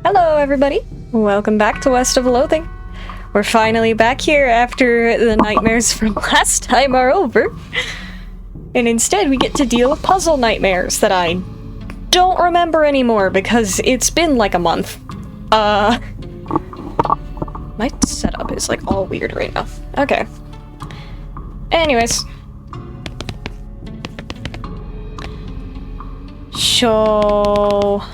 Hello everybody! Welcome back to West of Loathing. We're finally back here after the nightmares from last time are over. And instead we get to deal with puzzle nightmares that I don't remember anymore because it's been like a month. My setup is like all weird right now. Okay. Anyways. So...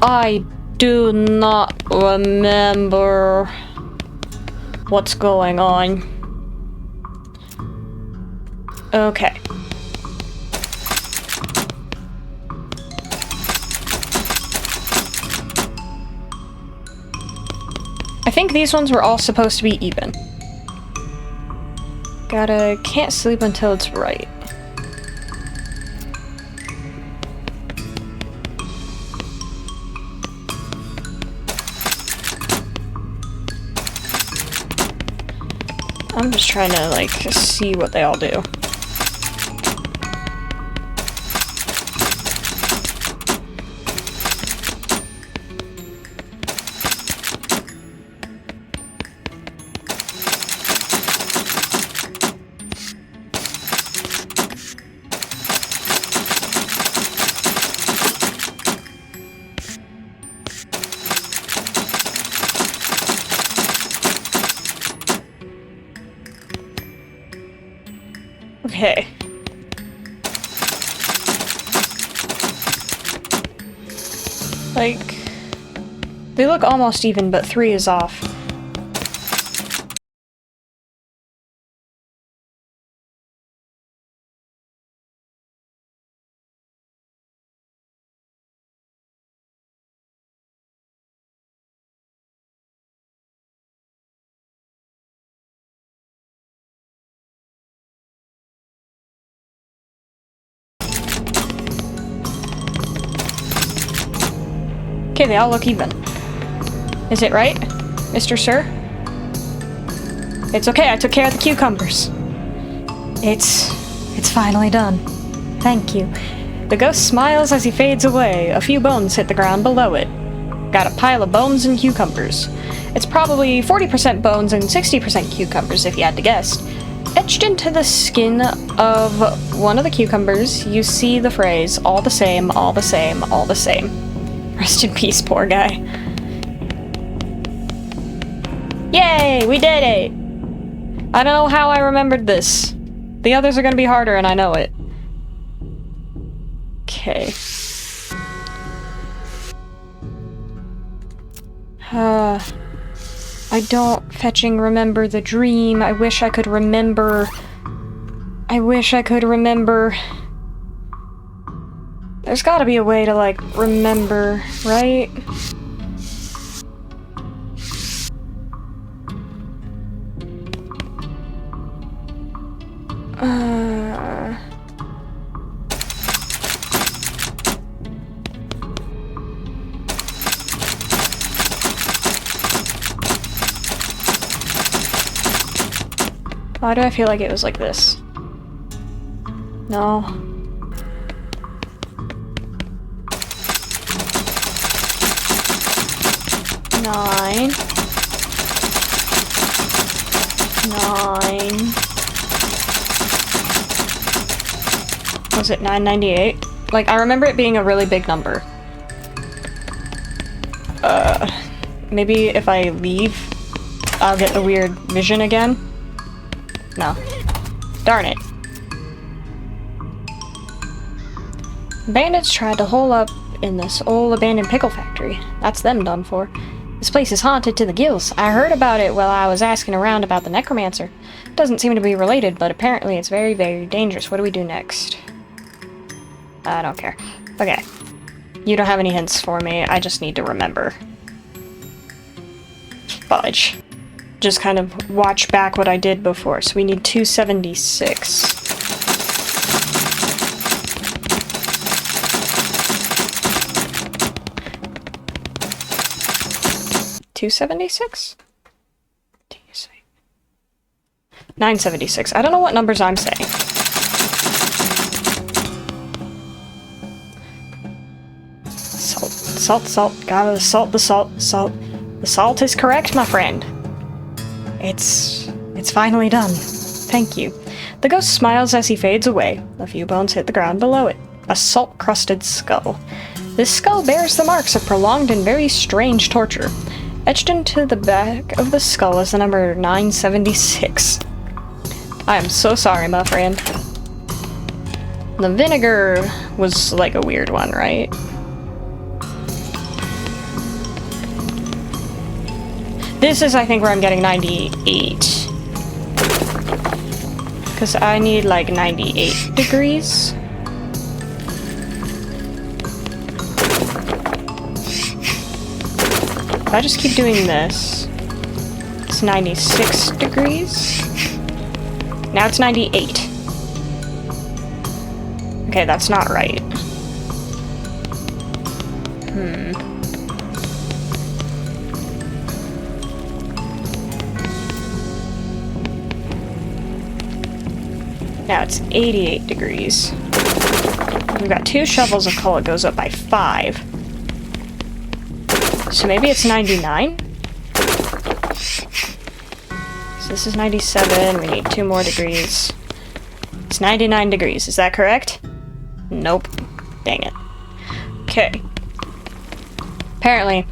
I do not remember what's going on. Okay. I think these ones were all supposed to be even. Can't sleep until it's right. I'm just trying to, like, see what they all do. Okay. Like, they look almost even, but 3 is off. Okay, they all look even. Is it right, Mr. Sir? It's okay, I took care of the cucumbers. It's finally done. Thank you. The ghost smiles as he fades away. A few bones hit the ground below it. Got a pile of bones and cucumbers. It's probably 40% bones and 60% cucumbers, if you had to guess. Etched into the skin of one of the cucumbers, you see the phrase, all the same, all the same, all the same. Rest in peace, poor guy. Yay! We did it! I don't know how I remembered this. The others are gonna be harder and I know it. Okay. I don't fetching remember the dream. I wish I could remember. There's gotta be a way to, like, remember, right? Why do I feel like it was like this? No. Nine. Was it 998? Like, I remember it being a really big number. Maybe if I leave, I'll get the weird vision again? No. Darn it. Bandits tried to hole up in this old abandoned pickle factory. That's them done for. This place is haunted to the gills. I heard about it while I was asking around about the necromancer. Doesn't seem to be related, but apparently it's very, very dangerous. What do we do next? I don't care. Okay. You don't have any hints for me. I just need to remember. Fudge. Just kind of watch back what I did before. So we need 276. 276? 976. I don't know what numbers I'm saying. Salt. Gotta salt the salt. The salt is correct, my friend. It's finally done. Thank you. The ghost smiles as he fades away. A few bones hit the ground below it. A salt-crusted skull. This skull bears the marks of prolonged and very strange torture. Etched into the back of the skull is the number 976. I am so sorry, my friend. The vinegar was like a weird one, right? This is, I think, where I'm getting 98. Because I need, like, 98 degrees. If I just keep doing this, it's 96 degrees. Now it's 98. Okay, that's not right. Now it's 88 degrees. We've got 2 shovels of coal, it goes up by 5. So maybe it's 99? So this is 97, we need 2 more degrees. It's 99 degrees, is that correct? Nope. Dang it. Okay. Apparently,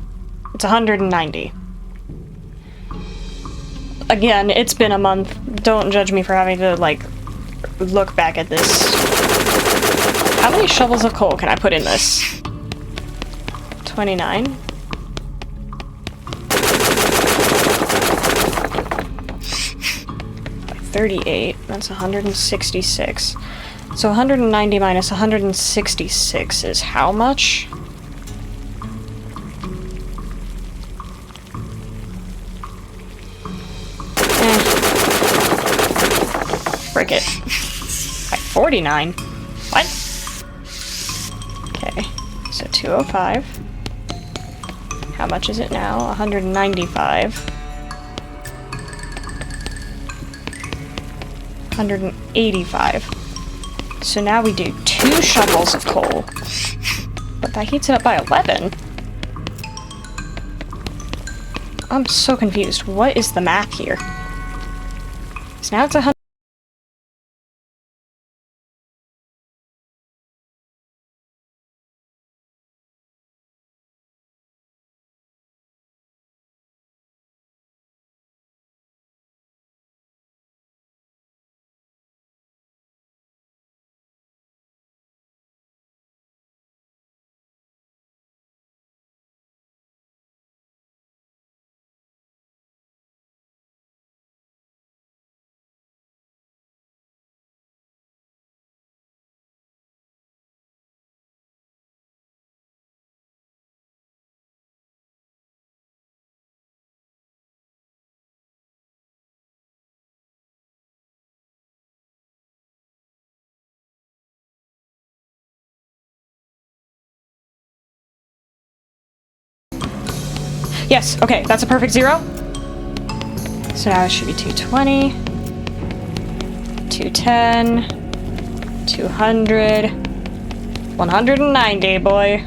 it's 190. Again, it's been a month. Don't judge me for having to, like, look back at this. How many shovels of coal can I put in this? 29? By 38, that's 166. So 190 minus 166 is how much? Frick it. By 49? What? Okay, so 205. How much is it now? 195. 185. So now we do 2 shovels of coal. But that heats it up by 11. I'm so confused. What is the math here? So now it's 100. Yes, okay, that's a perfect 0. So now it should be 220, 210, 200, 190, boy.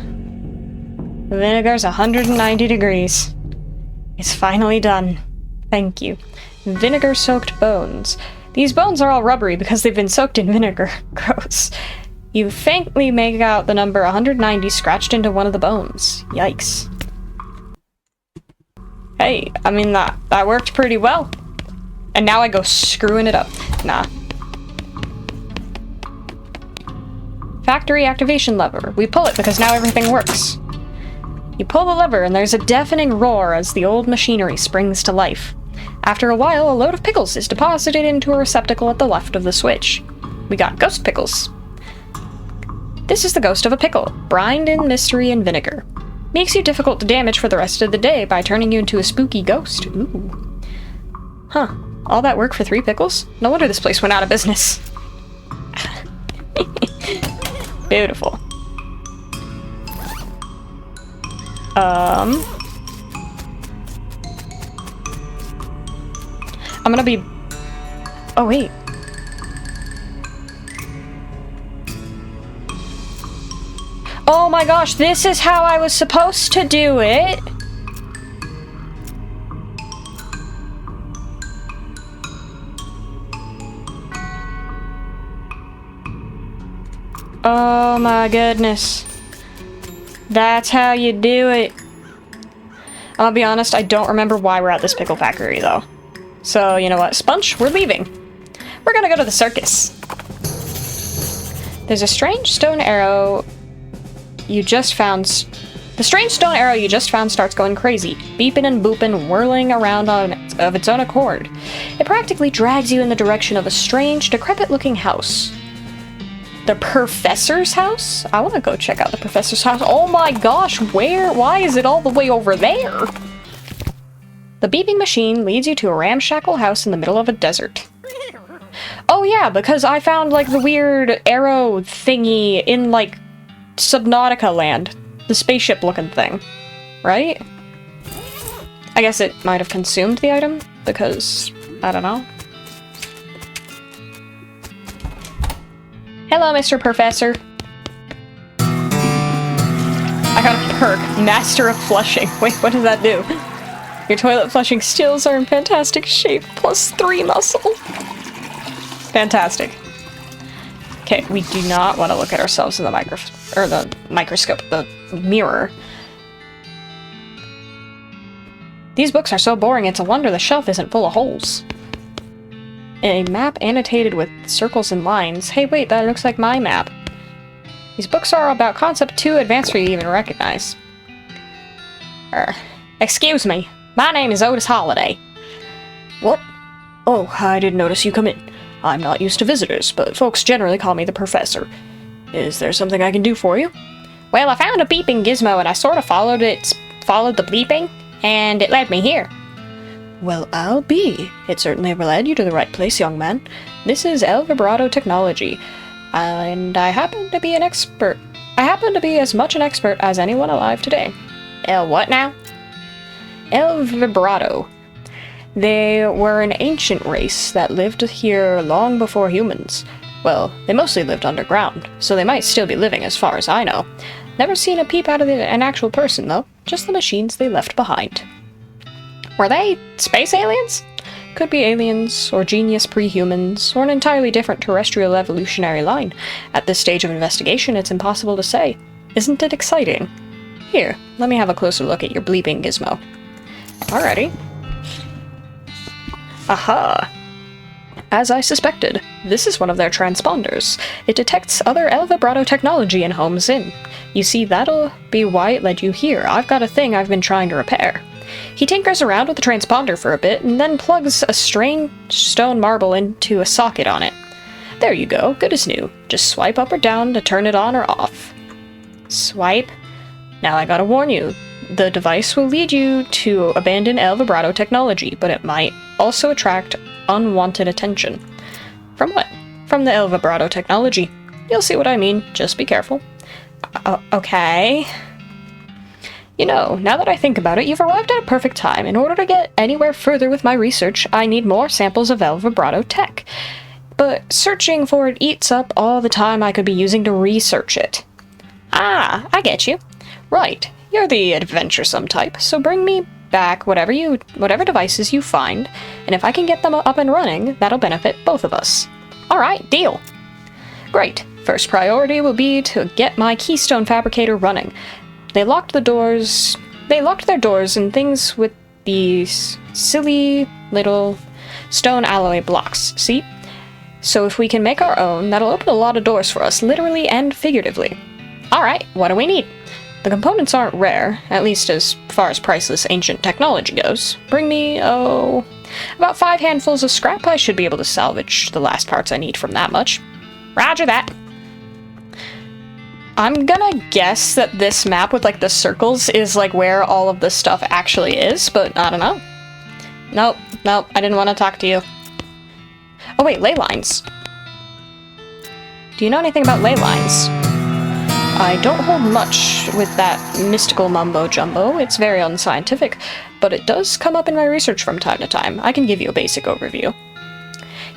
The vinegar's 190 degrees. It's finally done. Thank you. Vinegar-soaked bones. These bones are all rubbery because they've been soaked in vinegar. Gross. You faintly make out the number 190 scratched into one of the bones. Yikes. Hey, I mean, that worked pretty well. And now I go screwing it up. Nah. Factory activation lever. We pull it because now everything works. You pull the lever and there's a deafening roar as the old machinery springs to life. After a while, a load of pickles is deposited into a receptacle at the left of the switch. We got ghost pickles. This is the ghost of a pickle, brined in mystery and vinegar. Makes you difficult to damage for the rest of the day by turning you into a spooky ghost. Ooh. Huh. All that work for 3 pickles? No wonder this place went out of business. Beautiful. I'm gonna be... Oh, wait. Oh my gosh, this is how I was supposed to do it! Oh my goodness. That's how you do it. I'll be honest, I don't remember why we're at this pickle factory, though. So, you know what? Sponge, we're leaving. We're gonna go to the circus. There's a strange stone arrow you just found. The strange stone arrow you just found starts going crazy, beeping and booping, whirling around of its own accord. It practically drags you in the direction of a strange, decrepit-looking house. The professor's house? I want to go check out the professor's house. Oh my gosh, where? Why is it all the way over there? The beeping machine leads you to a ramshackle house in the middle of a desert. Oh yeah, because I found, like, the weird arrow thingy in, like, Subnautica land. The spaceship-looking thing. Right? I guess it might have consumed the item, because, I don't know. Hello, Mr. Professor. I got a perk. Master of Flushing. Wait, what does that do? Your toilet flushing skills are in fantastic shape. +3 muscle. Fantastic. Okay, we do not want to look at ourselves in the microscope, the mirror. These books are so boring, it's a wonder the shelf isn't full of holes. A map annotated with circles and lines. Hey, wait, that looks like my map. These books are about concept too advanced for you to even recognize. Excuse me. My name is Otis Holliday. What? Oh, I didn't notice you come in. I'm not used to visitors, but folks generally call me the Professor. Is there something I can do for you? Well, I found a beeping gizmo and I sort of followed the bleeping, and it led me here. Well, I'll be. It certainly led you to the right place, young man. This is El Vibrato technology, and I happen to be an expert. I happen to be as much an expert as anyone alive today. El what now? El Vibrato. They were an ancient race that lived here long before humans. Well, they mostly lived underground, so they might still be living as far as I know. Never seen a peep out of an actual person, though. Just the machines they left behind. Were they space aliens? Could be aliens, or genius pre-humans, or an entirely different terrestrial evolutionary line. At this stage of investigation, it's impossible to say. Isn't it exciting? Here, let me have a closer look at your bleeping gizmo. Alrighty. Aha! As I suspected, this is one of their transponders. It detects other El Vibrato technology and homes in. You see, that'll be why it led you here. I've got a thing I've been trying to repair. He tinkers around with the transponder for a bit, and then plugs a strange stone marble into a socket on it. There you go, good as new. Just swipe up or down to turn it on or off. Swipe. Now I gotta warn you, the device will lead you to abandon El Vibrato technology, but it might also attract unwanted attention. From what? From the El Vibrato technology. You'll see what I mean, just be careful. Okay. You know, now that I think about it, you've arrived at a perfect time. In order to get anywhere further with my research, I need more samples of El Vibrato tech. But searching for it eats up all the time I could be using to research it. Ah, I get you. Right, you're the adventuresome type, so bring me back whatever devices you find, and if I can get them up and running, that'll benefit both of us. Alright, deal. Great. First priority will be to get my keystone fabricator running. They locked their doors and things with these silly little stone alloy blocks, see? So if we can make our own, that'll open a lot of doors for us, literally and figuratively. Alright, what do we need? The components aren't rare, at least as far as priceless ancient technology goes. Bring me, about 5 handfuls of scrap. I should be able to salvage the last parts I need from that much. Roger that. I'm gonna guess that this map with, like, the circles is, like, where all of this stuff actually is, but I don't know. Nope, I didn't want to talk to you. Oh wait, ley lines. Do you know anything about ley lines? I don't hold much with that mystical mumbo-jumbo. It's very unscientific, but it does come up in my research from time to time. I can give you a basic overview.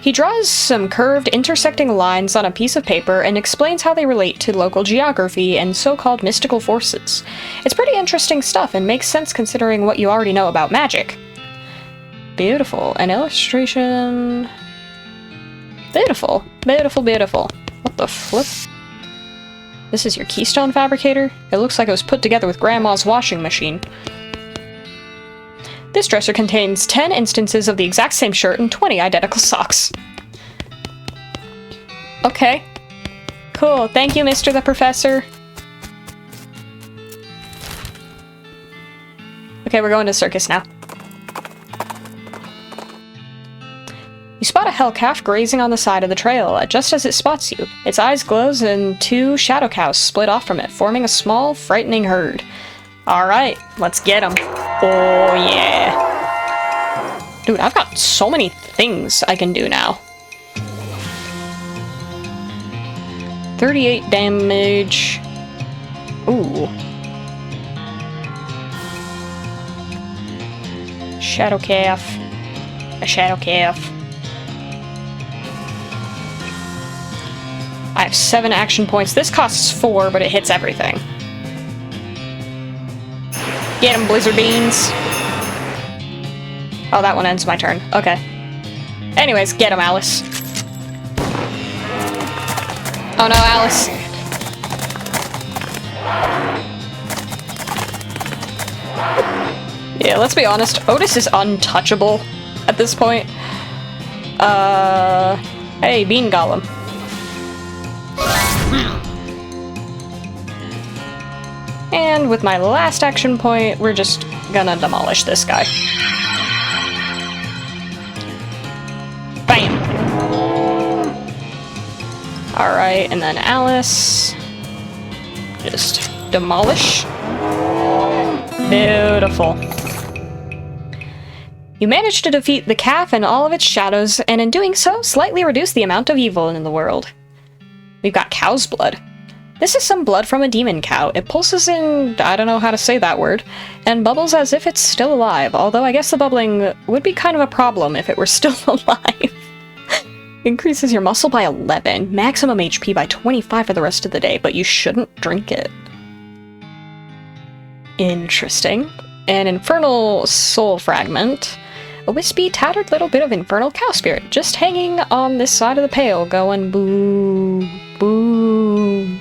He draws some curved, intersecting lines on a piece of paper and explains how they relate to local geography and so-called mystical forces. It's pretty interesting stuff and makes sense considering what you already know about magic. Beautiful. An illustration... Beautiful. Beautiful, beautiful. What the flip? This is your keystone fabricator? It looks like it was put together with Grandma's washing machine. This dresser contains 10 instances of the exact same shirt and 20 identical socks. Okay. Cool. Thank you, Mr. the Professor. Okay, we're going to the circus now. You spot a hell calf grazing on the side of the trail, just as it spots you. Its eyes glows and 2 shadow cows split off from it, forming a small, frightening herd. Alright, let's get them. Oh yeah. Dude, I've got so many things I can do now. 38 damage. Ooh. Shadow calf. A shadow calf. I have 7 action points. This costs 4, but it hits everything. Get him, Blizzard Beans! Oh, that one ends my turn. Okay. Anyways, get him, Alice. Oh no, Alice. Yeah, let's be honest. Otis is untouchable at this point. Hey, Bean Golem. And with my last action point, we're just gonna demolish this guy. Bam! Alright, and then Alice. Just demolish. Beautiful. You managed to defeat the calf and all of its shadows, and in doing so, slightly reduce the amount of evil in the world. We've got cow's blood. This is some blood from a demon cow. It pulses in, I don't know how to say that word, and bubbles as if it's still alive, although I guess the bubbling would be kind of a problem if it were still alive. Increases your muscle by 11, maximum HP by 25 for the rest of the day, but you shouldn't drink it. Interesting. An infernal soul fragment. A wispy, tattered little bit of infernal cow spirit, just hanging on this side of the pail, going boo, boo.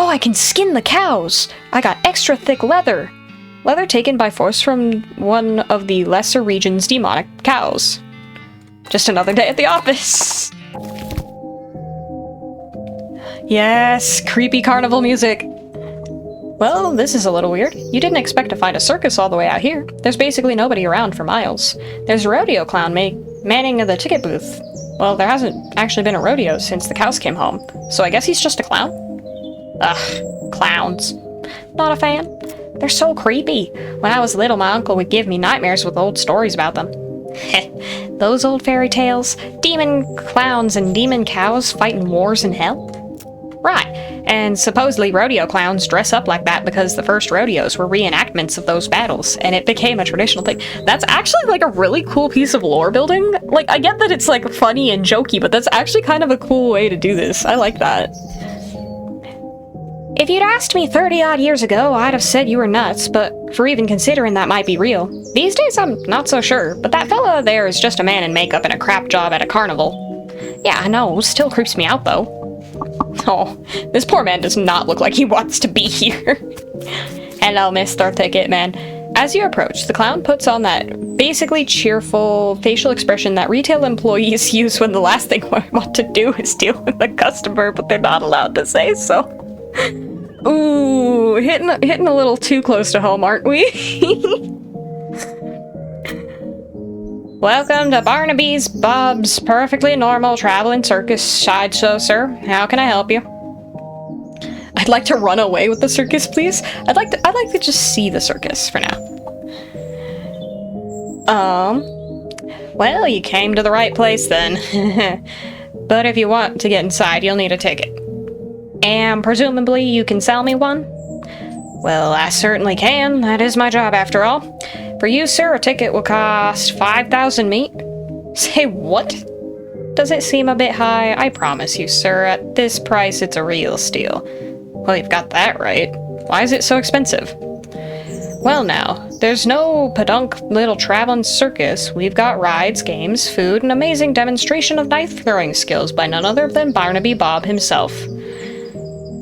Oh, I can skin the cows! I got extra thick leather! Leather taken by force from one of the lesser region's demonic cows. Just another day at the office! Yes, creepy carnival music! Well, this is a little weird. You didn't expect to find a circus all the way out here. There's basically nobody around for miles. There's a rodeo clown manning the ticket booth. Well, there hasn't actually been a rodeo since the cows came home, so I guess he's just a clown? Ugh, clowns. Not a fan. They're so creepy. When I was little, my uncle would give me nightmares with old stories about them. Heh, those old fairy tales? Demon clowns and demon cows fighting wars in hell? Right, and supposedly rodeo clowns dress up like that because the first rodeos were reenactments of those battles, and it became a traditional thing. That's actually like a really cool piece of lore building. Like, I get that it's like funny and jokey, but that's actually kind of a cool way to do this. I like that. If you'd asked me 30-odd years ago, I'd have said you were nuts, but for even considering that might be real. These days, I'm not so sure, but that fella there is just a man in makeup and a crap job at a carnival. Yeah, I know, still creeps me out, though. Oh, this poor man does not look like he wants to be here. Hello, Mr. Ticket Man. As you approach, the clown puts on that basically cheerful facial expression that retail employees use when the last thing they want to do is deal with a customer, but they're not allowed to say so. Ooh, hitting a little too close to home, aren't we? Welcome to Barnaby's Bob's Perfectly Normal Traveling Circus Sideshow, sir. How can I help you? I'd like to run away with the circus, please. I'd like to just see the circus for now. Well, you came to the right place then. But if you want to get inside, you'll need a ticket. And presumably you can sell me one? Well, I certainly can. That is my job after all. For you, sir, a ticket will cost 5,000 meat. Say what? Does it seem a bit high? I promise you, sir, at this price it's a real steal. Well, you've got that right. Why is it so expensive? Well now, there's no pedunk little traveling circus. We've got rides, games, food, an amazing demonstration of knife-throwing skills by none other than Barnaby Bob himself.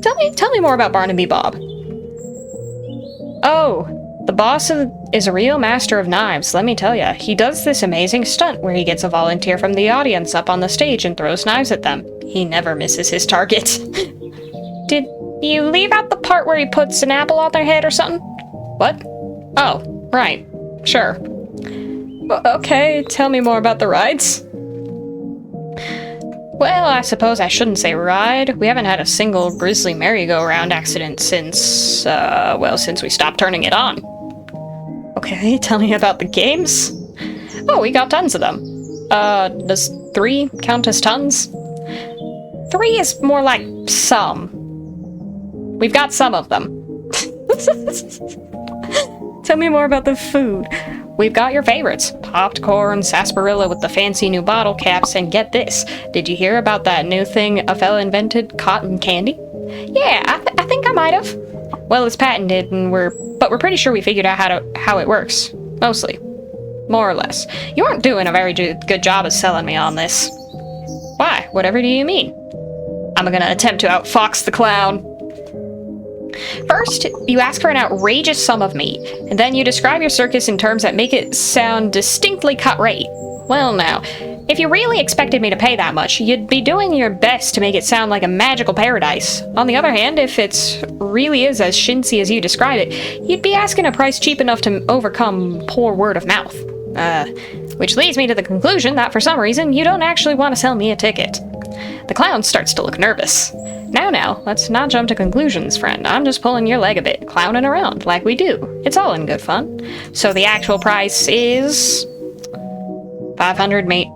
Tell me more about Barnaby Bob. Oh, the boss is a real master of knives, let me tell ya. He does this amazing stunt where he gets a volunteer from the audience up on the stage and throws knives at them. He never misses his target. Did you leave out the part where he puts an apple on their head or something? What? Oh, right. Sure. Okay, tell me more about the rides. Well, I suppose I shouldn't say ride. We haven't had a single grisly merry-go-round accident since we stopped turning it on. Okay, tell me about the games. Oh, we got tons of them. Does 3 count as tons? 3 is more like some. We've got some of them. Tell me more about the food. We've got your favorites. Popped corn, sarsaparilla with the fancy new bottle caps, and get this. Did you hear about that new thing a fella invented, cotton candy? Yeah, I think I might have. Well, it's patented, but we're pretty sure we figured out how it works. Mostly. More or less. You aren't doing a very good job of selling me on this. Why? Whatever do you mean? I'm gonna attempt to outfox the clown. First, you ask for an outrageous sum of meat, and then you describe your circus in terms that make it sound distinctly cut rate. Well now, if you really expected me to pay that much, you'd be doing your best to make it sound like a magical paradise. On the other hand, if it really is as chintzy as you describe it, you'd be asking a price cheap enough to overcome poor word of mouth. Which leads me to the conclusion that for some reason, you don't actually want to sell me a ticket. The clown starts to look nervous. Now, let's not jump to conclusions, friend. I'm just pulling your leg a bit, clowning around, like we do. It's all in good fun. So the actual price is... 500, mate.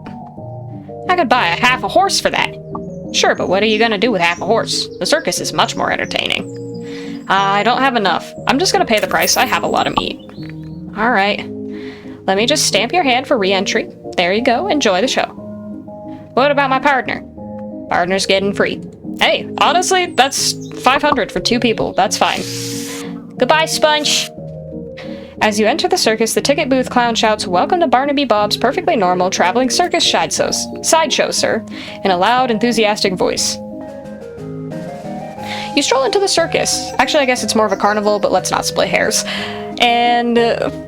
I could buy a half a horse for that. Sure, but what are you gonna do with half a horse? The circus is much more entertaining. I don't have enough. I'm just gonna pay the price. I have a lot of meat. Alright. Let me just stamp your hand for re-entry. There you go. Enjoy the show. What about my partner? Partner's getting free. Hey, honestly, that's 500 for 2 people. That's fine. Goodbye, Sponge. As you enter the circus, the ticket booth clown shouts, "Welcome to Barnaby Bob's perfectly normal traveling circus sideshow, sir," in a loud, enthusiastic voice. You stroll into the circus. Actually, I guess it's more of a carnival, but let's not split hairs. And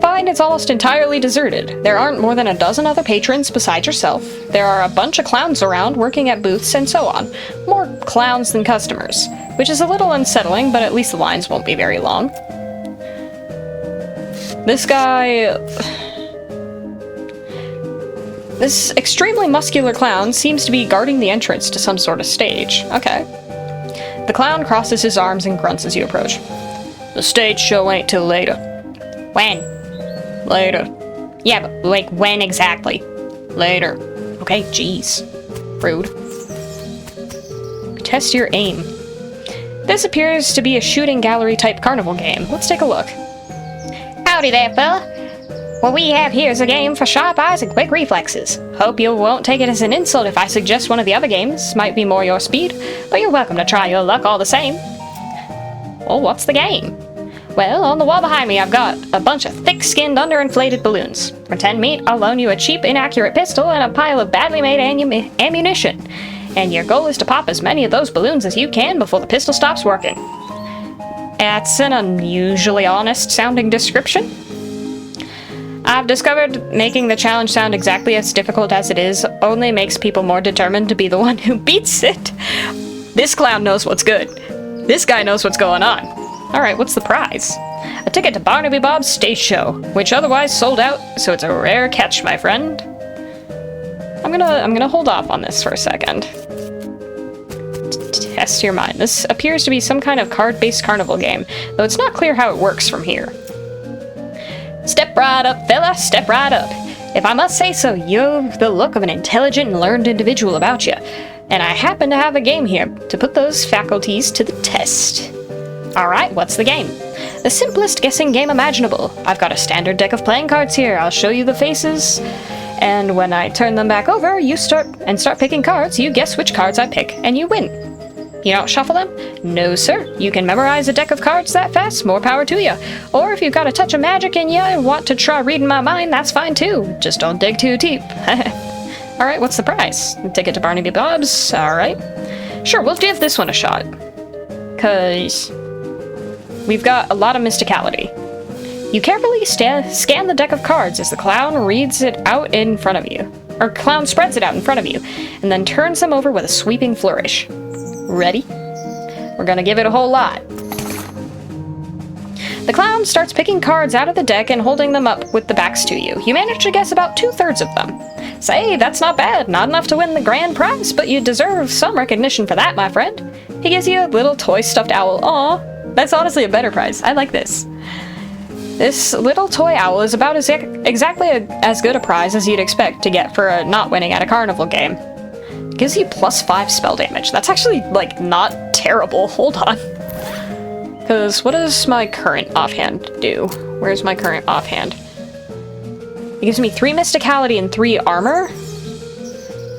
find it's almost entirely deserted. There aren't more than a dozen other patrons besides yourself. There are a bunch of clowns around working at booths and so on. More clowns than customers, which is a little unsettling, but at least the lines won't be very long. This extremely muscular clown seems to be guarding the entrance to some sort of stage. Okay. The clown crosses his arms and grunts as you approach. The stage show ain't till later. When? Later. Yeah, but like when exactly? Later. Okay, jeez. Rude. Test your aim. This appears to be a shooting gallery type carnival game. Let's take a look. Howdy there, fella. What we have here is a game for sharp eyes and quick reflexes. Hope you won't take it as an insult if I suggest one of the other games. Might be more your speed, but you're welcome to try your luck all the same. Well, what's the game? Well, on the wall behind me I've got a bunch of thick-skinned, underinflated balloons. For 10 meat, I'll loan you a cheap, inaccurate pistol and a pile of badly made ammunition. And your goal is to pop as many of those balloons as you can before the pistol stops working. That's an unusually honest-sounding description. I've discovered making the challenge sound exactly as difficult as it is only makes people more determined to be the one who beats it. This clown knows what's good. This guy knows what's going on. Alright, what's the prize? A ticket to Barnaby Bob's stage show, which otherwise sold out, so it's a rare catch, my friend. I'm gonna hold off on this for a second. Test your mind. This appears to be some kind of card-based carnival game, though it's not clear how it works from here. Step right up, fella, step right up. If I must say so, you've the look of an intelligent and learned individual about you, and I happen to have a game here to put those faculties to the test. Alright, what's the game? The simplest guessing game imaginable. I've got a standard deck of playing cards here. I'll show you the faces And when I turn them back over, you start picking cards, you guess which cards I pick, and you win. You don't shuffle them? No, sir. You can memorize a deck of cards that fast, more power to you. Or if you've got a touch of magic in you and want to try reading my mind, that's fine too. Just don't dig too deep. Alright, what's the prize? Ticket to Barnaby Bob's? Alright. Sure, we'll give this one a shot. 'Cause we've got a lot of mysticality. You carefully scan the deck of cards as the clown reads it out in front of you. Or clown spreads it out in front of you, and then turns them over with a sweeping flourish. Ready? We're gonna give it a whole lot. The clown starts picking cards out of the deck and holding them up with the backs to you. You manage to guess about 2/3 of them. Say, that's not bad. Not enough to win the grand prize, but you deserve some recognition for that, my friend. He gives you a little toy stuffed owl. Aw, that's honestly a better prize. I like this. This little toy owl is about exactly as good a prize as you'd expect to get for not winning at a carnival game. Gives you +5 spell damage. That's actually, like, not terrible. Hold on. Because what does my current offhand do? Where's my current offhand? It gives me 3 mysticality and 3 armor?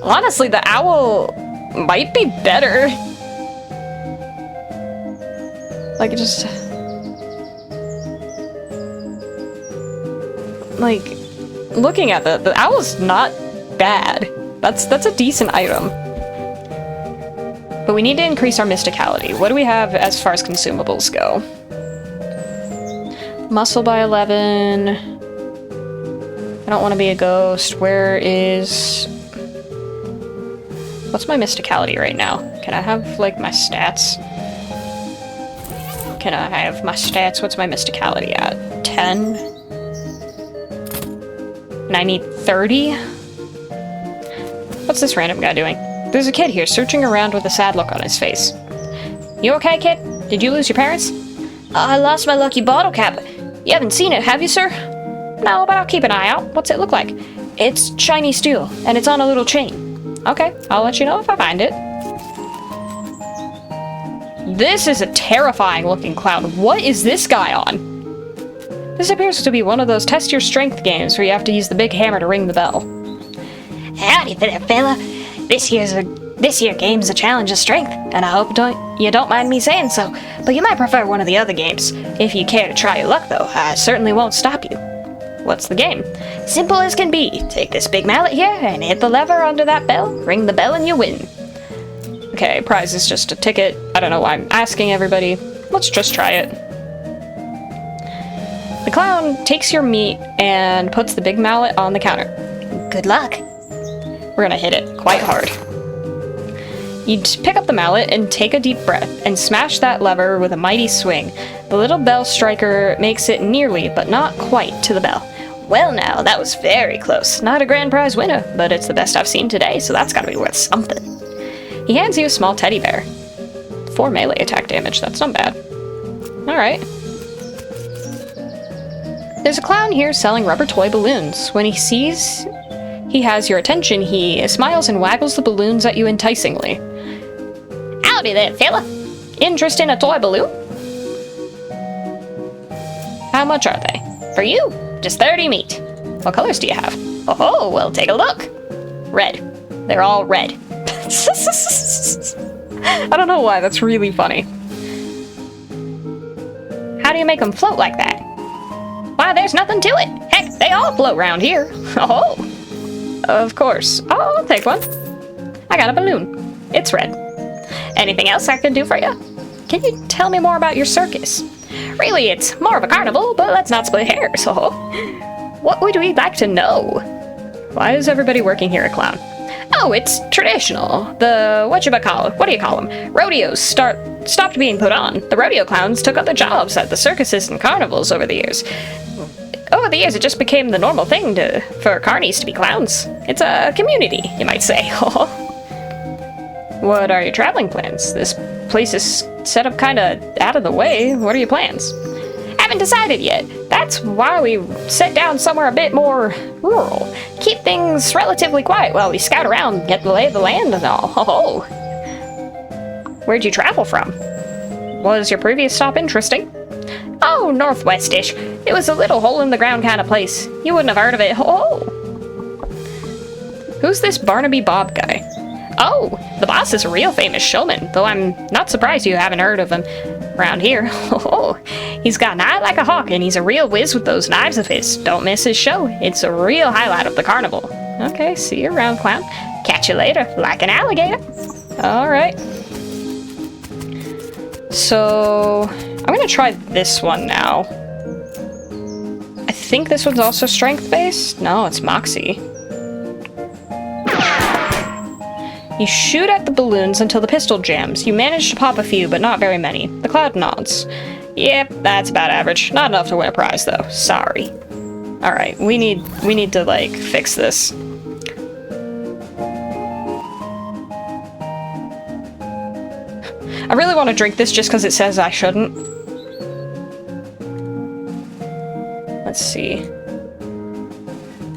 Honestly, the owl might be better. Like, just... like, looking at the owl's not bad. That's a decent item. But we need to increase our mysticality. What do we have as far as consumables go? Muscle by 11. I don't want to be a ghost. Where is... what's my mysticality right now? Can I have, like, my stats? Can I have my stats? What's my mysticality at? 10? And I need 30? What's this random guy doing? There's a kid here searching around with a sad look on his face. You okay, kid? Did you lose your parents? I lost my lucky bottle cap. You haven't seen it, have you, sir? No, but I'll keep an eye out. What's it look like? It's shiny steel, and it's on a little chain. Okay, I'll let you know if I find it. This is a terrifying looking clown. What is this guy on? This appears to be one of those test your strength games where you have to use the big hammer to ring the bell. Howdy there, fella. This year game's a challenge of strength, and I hope you don't mind me saying so, but you might prefer one of the other games. If you care to try your luck, though, I certainly won't stop you. What's the game? Simple as can be. Take this big mallet here and hit the lever under that bell, ring the bell, and you win. Okay, prize is just a ticket. I don't know why I'm asking everybody. Let's just try it. The clown takes your meat and puts the big mallet on the counter. Good luck. We're gonna hit it quite hard. You pick up the mallet and take a deep breath and smash that lever with a mighty swing. The little bell striker makes it nearly, but not quite, to the bell. Well now, that was very close. Not a grand prize winner, but it's the best I've seen today, so that's gotta be worth something. He hands you a small teddy bear. 4 melee attack damage, that's not bad. Alright. There's a clown here selling rubber toy balloons. When he sees he has your attention, he smiles and waggles the balloons at you enticingly. Howdy there, fella. Interest in a toy balloon? How much are they? For you, just 30 meat. What colors do you have? Oh, well, take a look. Red. They're all red. I don't know why, that's really funny. How do you make them float like that? Why, there's nothing to it. Heck, they all float round here. Oh. Of course. Oh, I'll take one. I got a balloon. It's red. Anything else I can do for you? Can you tell me more about your circus? Really, it's more of a carnival, but let's not split hairs. Oh. What would we like to know? Why is everybody working here a clown? Oh, it's traditional. The, what do you call them? Rodeos stopped being put on. The rodeo clowns took other jobs at the circuses and carnivals over the years. Over the years, it just became the normal thing for carnies to be clowns. It's a community, you might say. What are your traveling plans? This place is set up kinda out of the way. What are your plans? Haven't decided yet. That's why we sit down somewhere a bit more rural. Keep things relatively quiet while we scout around, get the lay of the land and all. Where'd you travel from? Was your previous stop interesting? Oh, northwest-ish. It was a little hole-in-the-ground kind of place. You wouldn't have heard of it. Oh! Who's this Barnaby Bob guy? Oh, the boss is a real famous showman, though I'm not surprised you haven't heard of him around here. Oh, he's got an eye like a hawk, and he's a real whiz with those knives of his. Don't miss his show. It's a real highlight of the carnival. Okay, see you around, clown. Catch you later, like an alligator. Alright. So, I'm gonna try this one now. I think this one's also strength-based? No, it's Moxie. You shoot at the balloons until the pistol jams. You manage to pop a few, but not very many. The cloud nods. Yep, that's about average. Not enough to win a prize, though. Sorry. Alright, we need to, like, fix this. I really want to drink this just because it says I shouldn't. Let's see.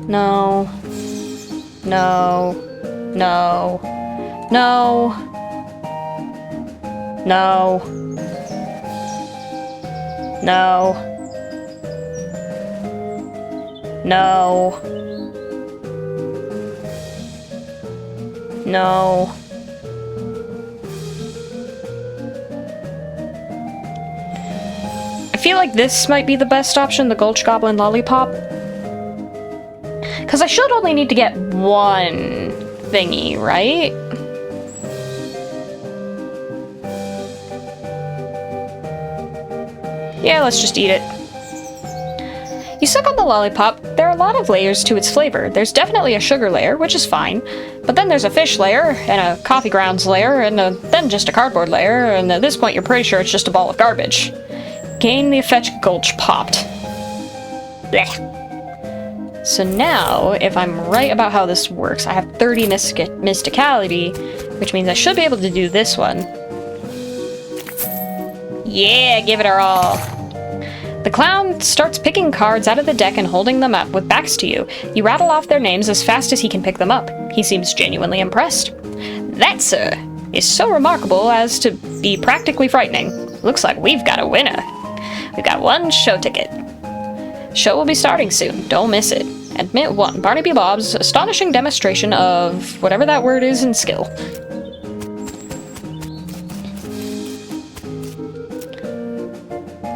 No. No. No. No. No. No. No. No. I feel like this might be the best option, the Gulch Goblin Lollipop. Because I should only need to get one thingy, right? Yeah, let's just eat it. You suck on the lollipop. There are a lot of layers to its flavor. There's definitely a sugar layer, which is fine. But then there's a fish layer, and a coffee grounds layer, and then just a cardboard layer, and at this point you're pretty sure it's just a ball of garbage. Gain the effect Gulch popped. Blech. So now, if I'm right about how this works, I have 30 mysticality, which means I should be able to do this one. Yeah, give it our all. The clown starts picking cards out of the deck and holding them up with backs to you. You rattle off their names as fast as he can pick them up. He seems genuinely impressed. That, sir, is so remarkable as to be practically frightening. Looks like we've got a winner. We've got one show ticket. Show will be starting soon. Don't miss it. Admit 1. Barnaby Bob's astonishing demonstration of whatever that word is in skill.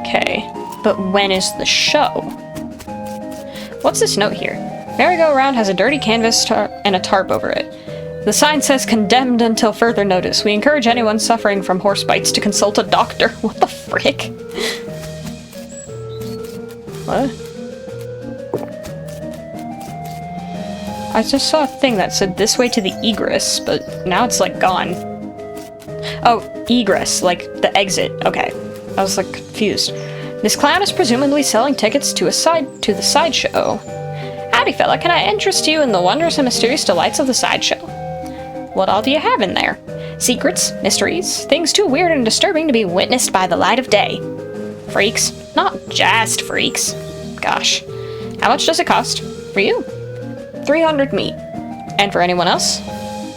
Okay, but when is the show? What's this note here? Merry-go-round has a dirty canvas and a tarp over it. The sign says condemned until further notice. We encourage anyone suffering from horse bites to consult a doctor. What the frick? What? I just saw a thing that said this way to the egress, but now it's like gone. Oh, egress, like the exit. Okay. I was like confused. This clown is presumably selling tickets to the sideshow. Howdy fella, can I interest you in the wondrous and mysterious delights of the sideshow? What all do you have in there? Secrets, mysteries, things too weird and disturbing to be witnessed by the light of day. Freaks, not just freaks. Gosh. How much does it cost? For you? 300 meat. And for anyone else?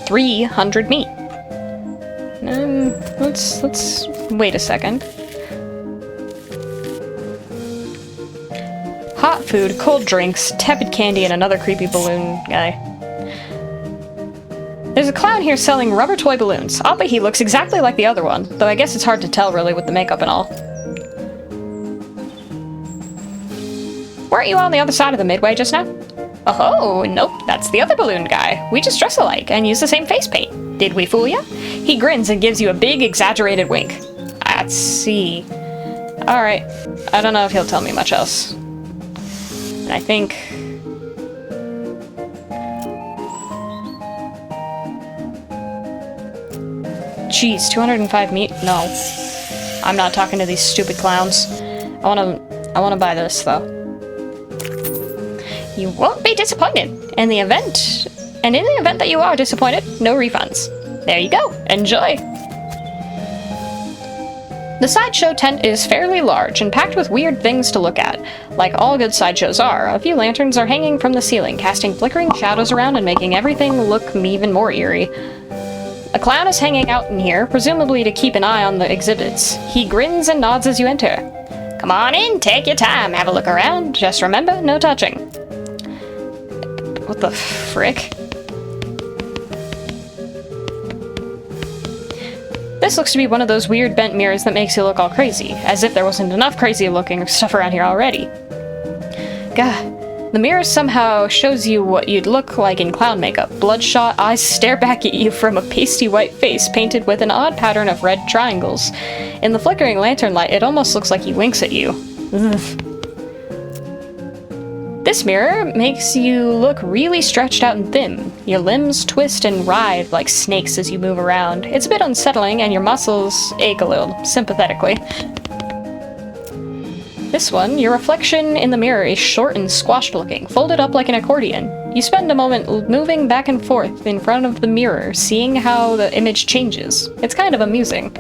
300 meat. Let's wait a second. Hot food, cold drinks, tepid candy, and another creepy balloon guy. There's a clown here selling rubber toy balloons. Oddly, he looks exactly like the other one, though I guess it's hard to tell really with the makeup and all. Weren't you on the other side of the midway just now? Oh, nope, that's the other balloon guy. We just dress alike and use the same face paint. Did we fool ya? He grins and gives you a big, exaggerated wink. Let's see. Alright, I don't know if he'll tell me much else. And I think... Jeez, 205 meat? No. I'm not talking to these stupid clowns. I wanna buy this, though. You won't be disappointed. In the event that you are disappointed, no refunds. There you go. Enjoy! The sideshow tent is fairly large and packed with weird things to look at. Like all good sideshows are, a few lanterns are hanging from the ceiling, casting flickering shadows around and making everything look even more eerie. A clown is hanging out in here, presumably to keep an eye on the exhibits. He grins and nods as you enter. Come on in, take your time, have a look around. Just remember, no touching. What the frick? This looks to be one of those weird bent mirrors that makes you look all crazy, as if there wasn't enough crazy looking stuff around here already. Gah. The mirror somehow shows you what you'd look like in clown makeup. Bloodshot eyes stare back at you from a pasty white face painted with an odd pattern of red triangles. In the flickering lantern light, it almost looks like he winks at you. Ugh. This mirror makes you look really stretched out and thin. Your limbs twist and writhe like snakes as you move around. It's a bit unsettling, and your muscles ache a little, sympathetically. This one, your reflection in the mirror is short and squashed looking, folded up like an accordion. You spend a moment moving back and forth in front of the mirror, seeing how the image changes. It's kind of amusing.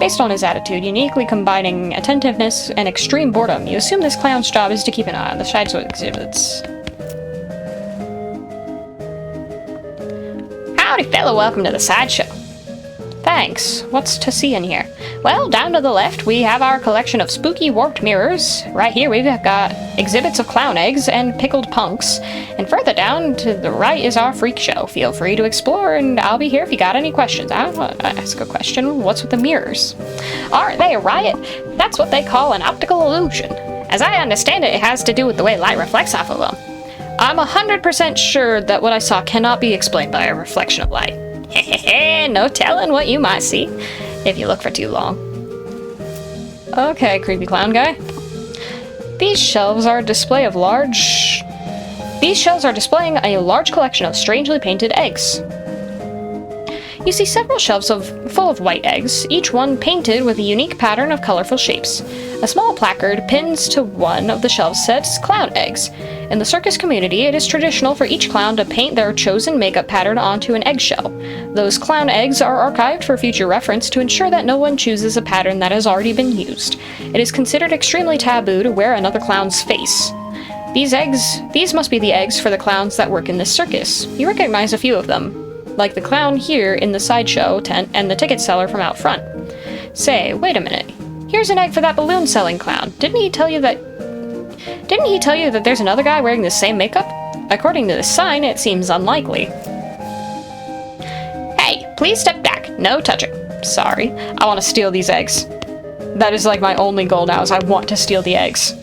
Based on his attitude, uniquely combining attentiveness and extreme boredom, you assume this clown's job is to keep an eye on the sideshow exhibits. Howdy fellow, welcome to the sideshow. Thanks. What's to see in here? Well, down to the left, we have our collection of spooky warped mirrors. Right here, we've got exhibits of clown eggs and pickled punks. And further down to the right is our freak show. Feel free to explore, and I'll be here if you got any questions. I want to ask a question. What's with the mirrors? Aren't they a riot? That's what they call an optical illusion. As I understand it, it has to do with the way light reflects off of them. I'm 100% sure that what I saw cannot be explained by a reflection of light. Hehehe, no telling what you might see if you look for too long. Okay, creepy clown guy. These shelves are displaying a large collection of strangely painted eggs. You see several shelves full of white eggs, each one painted with a unique pattern of colorful shapes. A small placard pins to one of the shelves says clown eggs. In the circus community, it is traditional for each clown to paint their chosen makeup pattern onto an eggshell. Those clown eggs are archived for future reference to ensure that no one chooses a pattern that has already been used. It is considered extremely taboo to wear another clown's face. These must be the eggs for the clowns that work in this circus. You recognize a few of them, like the clown here in the sideshow tent and the ticket seller from out front. Say, wait a minute. Here's an egg for that balloon selling clown. Didn't he tell you that there's another guy wearing the same makeup? According to this sign, it seems unlikely. Hey, please step back. No touching. Sorry. I want to steal these eggs. That is like my only goal now, is I want to steal the eggs.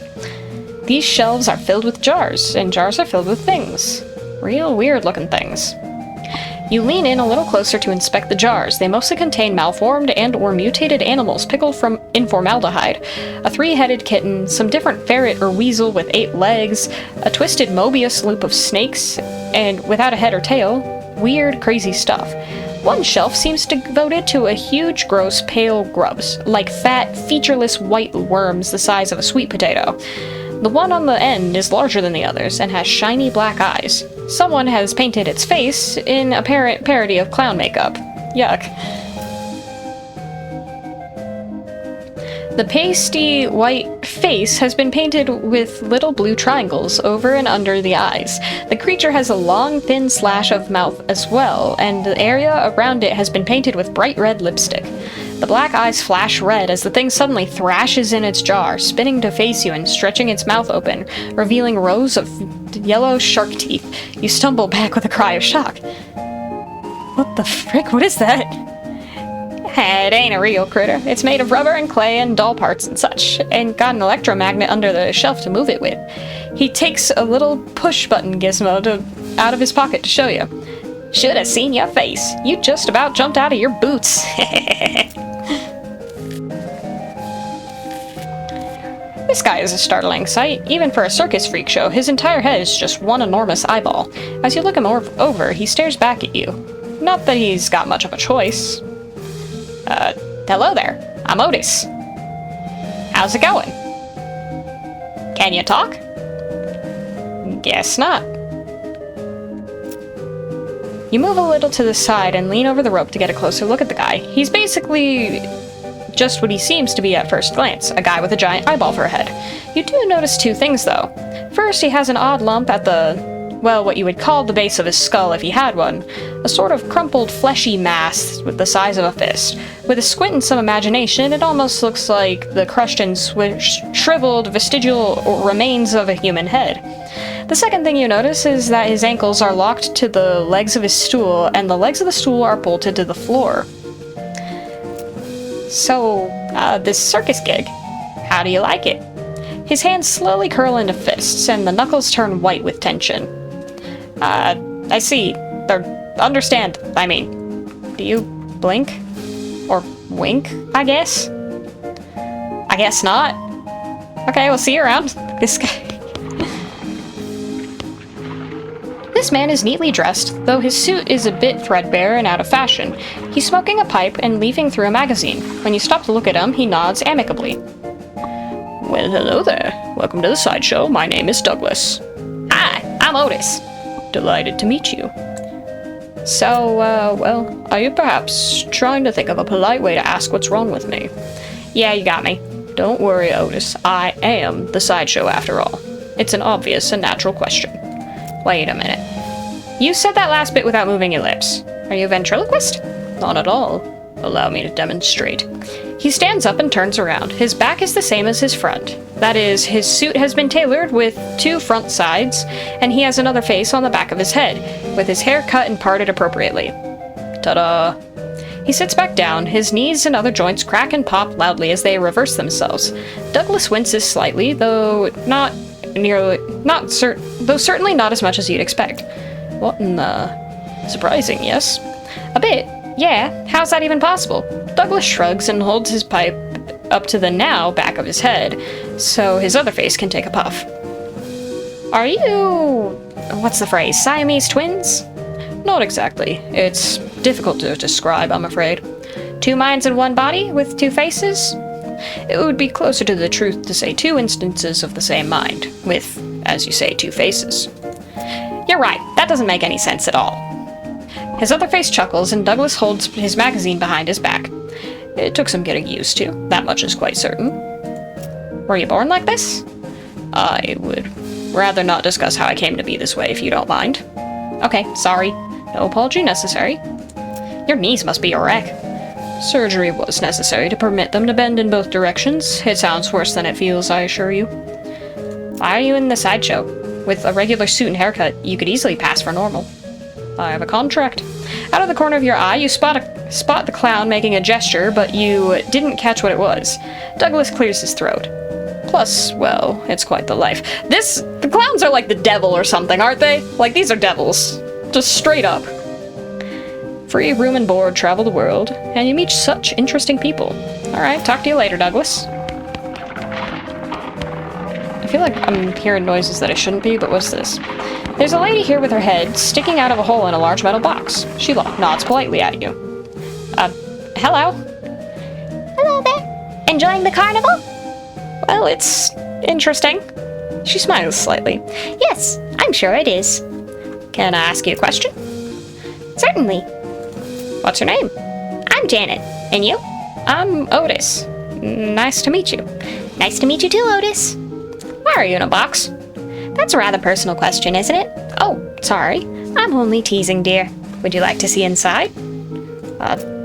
These shelves are filled with jars, and jars are filled with things. Real weird looking things. You lean in a little closer to inspect the jars. They mostly contain malformed and/or mutated animals pickled in formaldehyde. A 3-headed kitten, some different ferret or weasel with 8 legs, a twisted Mobius loop of snakes, and without a head or tail. Weird, crazy stuff. One shelf seems devoted to a huge, gross, pale grubs, like fat, featureless white worms the size of a sweet potato. The one on the end is larger than the others and has shiny black eyes. Someone has painted its face in apparent parody of clown makeup. Yuck. The pasty white face has been painted with little blue triangles over and under the eyes. The creature has a long, thin slash of mouth as well, and the area around it has been painted with bright red lipstick. The black eyes flash red as the thing suddenly thrashes in its jar, spinning to face you and stretching its mouth open, revealing rows of yellow shark teeth. You stumble back with a cry of shock. What the frick? What is that? It ain't a real critter. It's made of rubber and clay and doll parts and such, and got an electromagnet under the shelf to move it with. He takes a little push-button gizmo out of his pocket to show you. Should have seen your face. You just about jumped out of your boots. This guy is a startling sight. Even for a circus freak show, his entire head is just one enormous eyeball. As you look him over, he stares back at you. Not that he's got much of a choice. Hello there. I'm Otis. How's it going? Can you talk? Guess not. You move a little to the side and lean over the rope to get a closer look at the guy. He's basically just what he seems to be at first glance, a guy with a giant eyeball for a head. You do notice 2 things, though. First, he has an odd lump at what you would call the base of his skull if he had one. A sort of crumpled, fleshy mass with the size of a fist. With a squint and some imagination, it almost looks like the crushed and shriveled vestigial remains of a human head. The second thing you notice is that his ankles are locked to the legs of his stool, and the legs of the stool are bolted to the floor. So, this circus gig, how do you like it? His hands slowly curl into fists, and the knuckles turn white with tension. I see. Understand, I mean. Do you blink? Or wink, I guess? I guess not. Okay, we'll see you around. This guy... This man is neatly dressed, though his suit is a bit threadbare and out of fashion. He's smoking a pipe and leafing through a magazine. When you stop to look at him, he nods amicably. Well, hello there. Welcome to the sideshow. My name is Douglas. Hi, I'm Otis. Delighted to meet you. So, well, are you perhaps trying to think of a polite way to ask what's wrong with me? Yeah, you got me. Don't worry, Otis. I am the sideshow after all. It's an obvious and natural question. Wait a minute. You said that last bit without moving your lips. Are you a ventriloquist? Not at all. Allow me to demonstrate. He stands up and turns around. His back is the same as his front. That is, his suit has been tailored with 2 front sides, and he has another face on the back of his head, with his hair cut and parted appropriately. Ta-da! He sits back down, his knees and other joints crack and pop loudly as they reverse themselves. Douglas winces slightly, though certainly not as much as you'd expect. What in the... Surprising, yes? A bit, yeah. How's that even possible? Douglas shrugs and holds his pipe up to the now back of his head, so his other face can take a puff. Are you... what's the phrase? Siamese twins? Not exactly. It's difficult to describe, I'm afraid. 2 minds in one body, with 2 faces? It would be closer to the truth to say 2 instances of the same mind, with, as you say, 2 faces. You're right, that doesn't make any sense at all. His other face chuckles, and Douglas holds his magazine behind his back. It took some getting used to, that much is quite certain. Were you born like this? I would rather not discuss how I came to be this way, if you don't mind. Okay, sorry. No apology necessary. Your knees must be a wreck. Surgery was necessary to permit them to bend in both directions. It sounds worse than it feels, I assure you. Why are you in the sideshow? With a regular suit and haircut, you could easily pass for normal. I have a contract. Out of the corner of your eye, you spot the clown making a gesture, but you didn't catch what it was. Douglas clears his throat. Plus, well, it's quite the life. The clowns are like the devil or something, aren't they? Like, these are devils. Just straight up. Free room and board, travel the world, and you meet such interesting people. Alright, talk to you later, Douglas. I feel like I'm hearing noises that I shouldn't be, but what's this? There's a lady here with her head sticking out of a hole in a large metal box. She nods politely at you. Hello? Hello there. Enjoying the carnival? Well, it's interesting. She smiles slightly. Yes, I'm sure it is. Can I ask you a question? Certainly. What's your name? I'm Janet. And you? I'm Otis. Nice to meet you. Nice to meet you too, Otis. Why are you in a box? That's a rather personal question, isn't it? Oh, sorry. I'm only teasing, dear. Would you like to see inside?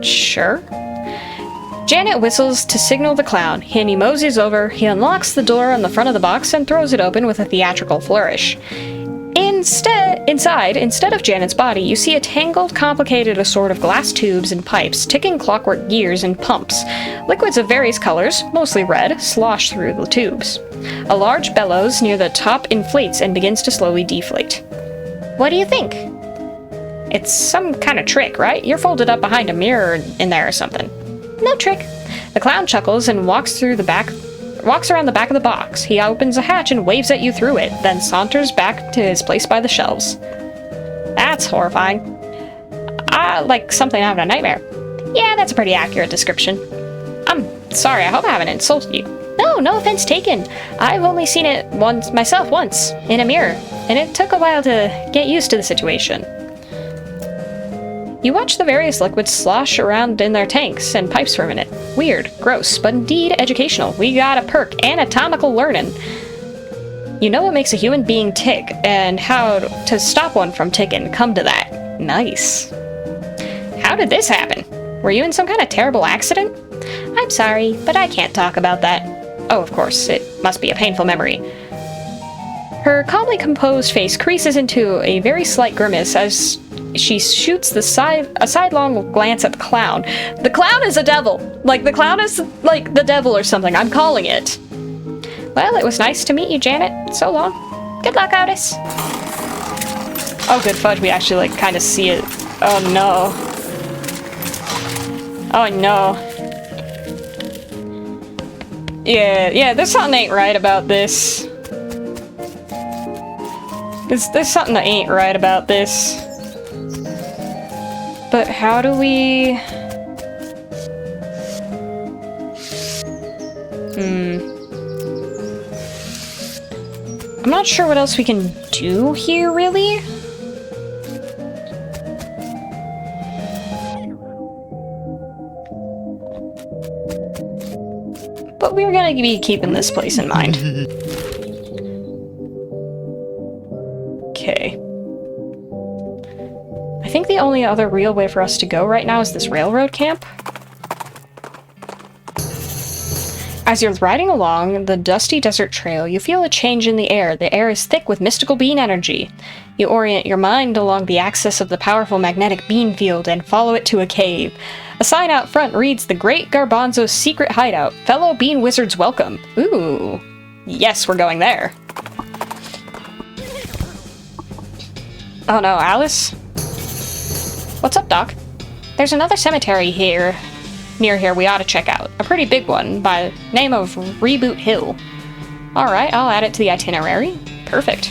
Sure. Janet whistles to signal the clown, and he moseys over. He unlocks the door on the front of the box and throws it open with a theatrical flourish. Inside, instead of Janet's body, you see a tangled, complicated assortment of glass tubes and pipes, ticking clockwork gears and pumps. Liquids of various colors, mostly red, slosh through the tubes. A large bellows near the top inflates and begins to slowly deflate. What do you think? It's some kind of trick, right? You're folded up behind a mirror in there or something. No trick. The clown chuckles and walks around the back of the box. He opens a hatch and waves at you through it, then saunters back to his place by the shelves. That's horrifying. Like something out of a nightmare. Yeah, that's a pretty accurate description. I'm sorry, I hope I haven't insulted you. No offense taken. I've only seen it myself once, in a mirror, and it took a while to get used to the situation. You watch the various liquids slosh around in their tanks and pipes for a minute. Weird, gross, but indeed educational. We got a perk, anatomical learning. You know what makes a human being tick, and how to stop one from ticking. Come to that. Nice. How did this happen? Were you in some kind of terrible accident? I'm sorry, but I can't talk about that. Oh, of course, it must be a painful memory. Her calmly composed face creases into a very slight grimace as she shoots a sidelong glance at the clown. The clown is a devil! Like, the clown is, like, the devil or something. I'm calling it. Well, it was nice to meet you, Janet. So long. Good luck, Otis. Oh, good fudge. We actually, like, kind of see it. Oh, no. Oh, no. Yeah, there's something ain't right about this. There's something that ain't right about this. But how do we... I'm not sure what else we can do here, really. But we're gonna be keeping this place in mind. Okay. I think the only other real way for us to go right now is this railroad camp. As you're riding along the dusty desert trail, you feel a change in the air. The air is thick with mystical bean energy. You orient your mind along the axis of the powerful magnetic bean field and follow it to a cave. A sign out front reads, "The Great Garbanzo's Secret Hideout. Fellow Bean Wizards welcome." Ooh. Yes, we're going there. Oh no, Alice? What's up, Doc? There's another cemetery near here we ought to check out. A pretty big one by the name of Reboot Hill. Alright, I'll add it to the itinerary. Perfect.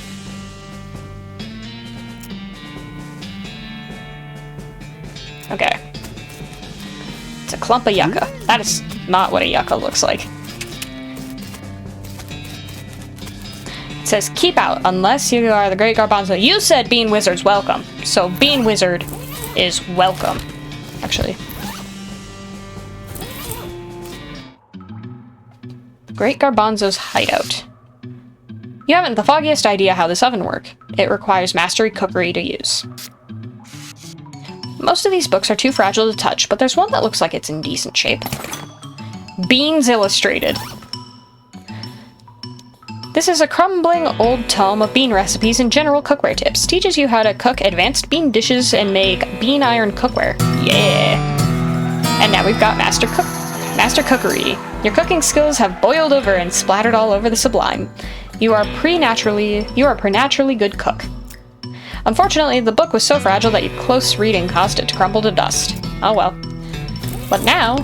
Okay. It's a clump of yucca. That is not what a yucca looks like. It says, keep out unless you are the Great Garbanzo. You said Bean Wizard's welcome. So Bean Wizard is welcome. Actually. Great Garbanzo's hideout. You haven't the foggiest idea how this oven works. It requires mastery cookery to use. Most of these books are too fragile to touch, but there's one that looks like it's in decent shape. Beans Illustrated. This is a crumbling old tome of bean recipes and general cookware tips. Teaches you how to cook advanced bean dishes and make bean iron cookware. Yeah! And now we've got Master Cookery. Your cooking skills have boiled over and splattered all over the sublime. You are a preternaturally good cook. Unfortunately, the book was so fragile that your close reading caused it to crumble to dust. Oh well. But now...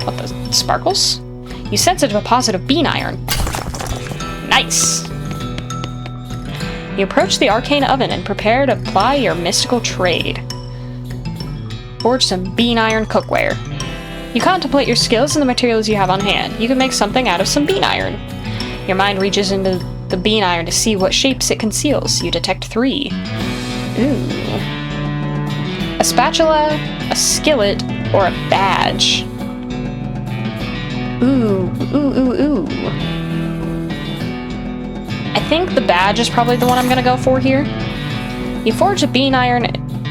What the... Sparkles? You sense a deposit of bean iron. Nice! You approach the arcane oven and prepare to ply your mystical trade. Forge some bean iron cookware. You contemplate your skills and the materials you have on hand. You can make something out of some bean iron. Your mind reaches into the bean iron to see what shapes it conceals. You detect 3. Ooh. A spatula, a skillet, or a badge. Ooh. I think the badge is probably the one I'm gonna go for here. You forge a bean iron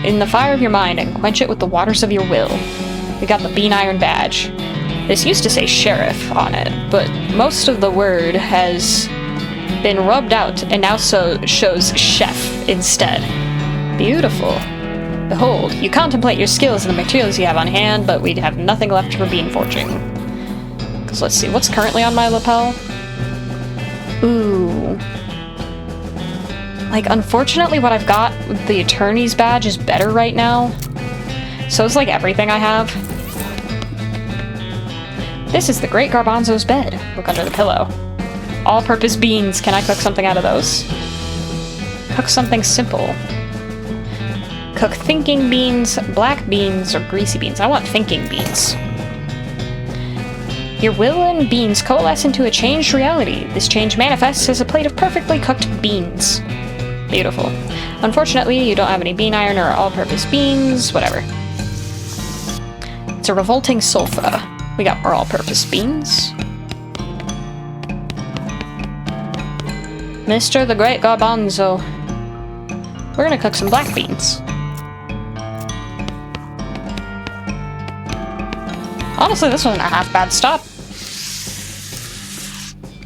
in the fire of your mind and quench it with the waters of your will. We got the bean iron badge. This used to say sheriff on it, but most of the word has been rubbed out and now shows chef instead. Beautiful. Behold, you contemplate your skills and the materials you have on hand, but we'd have nothing left for bean forging. Because let's see, what's currently on my lapel? Ooh. Like, unfortunately what I've got with the attorney's badge is better right now. So it's like everything I have. This is the Great Garbanzo's bed. Look under the pillow. All-purpose beans. Can I cook something out of those? Cook something simple. Cook thinking beans, black beans, or greasy beans. I want thinking beans. Your will and beans coalesce into a changed reality. This change manifests as a plate of perfectly cooked beans. Beautiful. Unfortunately, you don't have any bean iron or all-purpose beans, whatever. It's a revolting sulfa. We got our all-purpose beans. Mr. the Great Garbanzo. We're gonna cook some black beans. Honestly, this wasn't a half bad stop.